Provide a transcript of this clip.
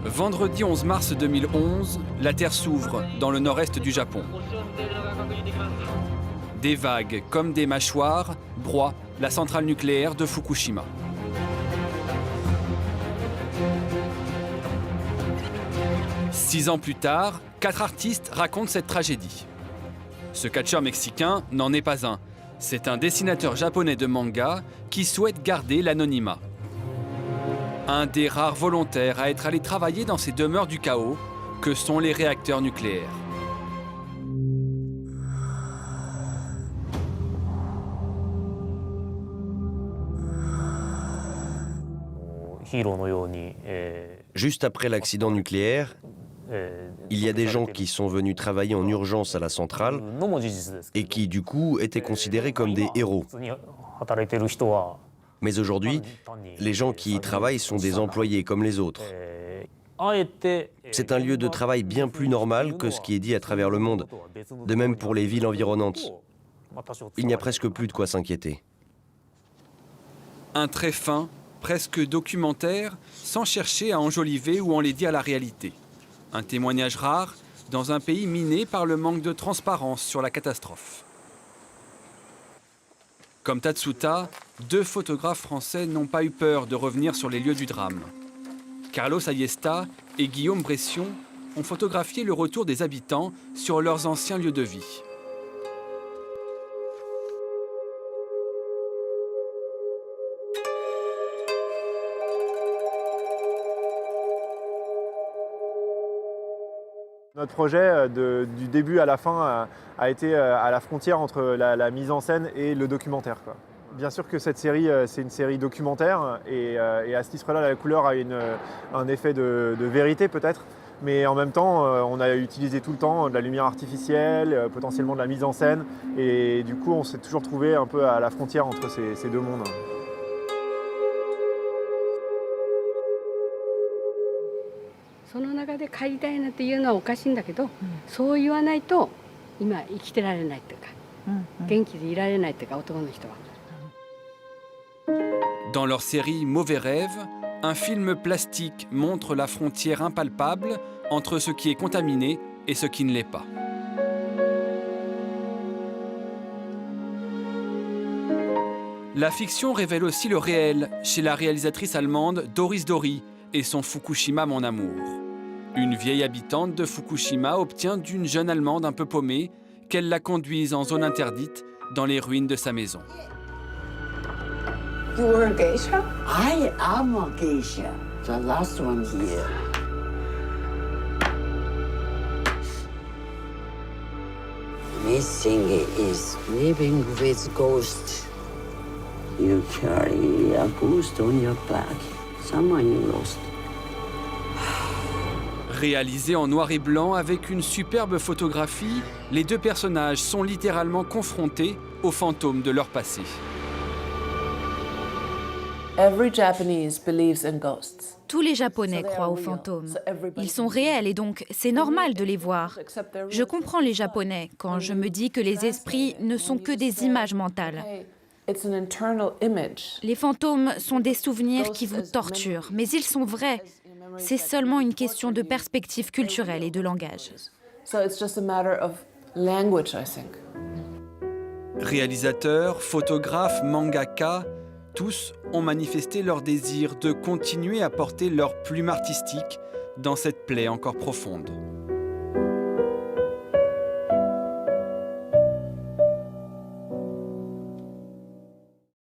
Vendredi 11 mars 2011, la Terre s'ouvre dans le nord-est du Japon. Des vagues, comme des mâchoires, broient la centrale nucléaire de Fukushima. Six ans plus tard, 4 artistes racontent cette tragédie. Ce catcheur mexicain n'en est pas un. C'est un dessinateur japonais de manga qui souhaite garder l'anonymat. Un des rares volontaires à être allé travailler dans ces demeures du chaos que sont les réacteurs nucléaires. Juste après l'accident nucléaire, il y a des gens qui sont venus travailler en urgence à la centrale et qui, du coup, étaient considérés comme des héros. Mais aujourd'hui, les gens qui y travaillent sont des employés comme les autres. C'est un lieu de travail bien plus normal que ce qui est dit à travers le monde. De même pour les villes environnantes. Il n'y a presque plus de quoi s'inquiéter. Un trait fin, presque documentaire, sans chercher à enjoliver ou enlaidir la réalité. Un témoignage rare dans un pays miné par le manque de transparence sur la catastrophe. Comme Tatsuta, 2 photographes français n'ont pas eu peur de revenir sur les lieux du drame. Carlos Ayesta et Guillaume Bression ont photographié le retour des habitants sur leurs anciens lieux de vie. Notre projet, du début à la fin, a été à la frontière entre la mise en scène et le documentaire, quoi. Bien sûr que cette série, c'est une série documentaire, et à ce titre-là, la couleur a un effet de vérité peut-être, mais en même temps, on a utilisé tout le temps de la lumière artificielle, potentiellement de la mise en scène, et du coup, on s'est toujours trouvé un peu à la frontière entre ces deux mondes. その中で帰りたいなっていうのはおかしいんだけど、そう言わないと今生きてられないっていうか、元気でいられないっていうか、男の人は。Dans leur série Mauvais rêve, un film plastique montre la frontière impalpable entre ce qui est contaminé et ce qui ne l'est pas. La fiction révèle aussi le réel chez la réalisatrice allemande Doris Dori et son Fukushima Mon Amour. Une vieille habitante de Fukushima obtient d'une jeune Allemande un peu paumée qu'elle la conduise en zone interdite dans les ruines de sa maison. You were a geisha? I am a geisha. The last one here. Missing is living with ghosts. You carry a ghost on your back. Someone you lost. Réalisé en noir et blanc avec une superbe photographie, les 2 personnages sont littéralement confrontés aux fantômes de leur passé. Every Japanese believes in ghosts. Tous les Japonais croient aux fantômes. Ils sont réels et donc c'est normal de les voir. Je comprends les Japonais quand je me dis que les esprits ne sont que des images mentales. Les fantômes sont des souvenirs qui vous torturent, mais ils sont vrais. C'est seulement une question de perspective culturelle et de langage. Réalisateurs, photographes, mangaka, tous ont manifesté leur désir de continuer à porter leur plume artistique dans cette plaie encore profonde.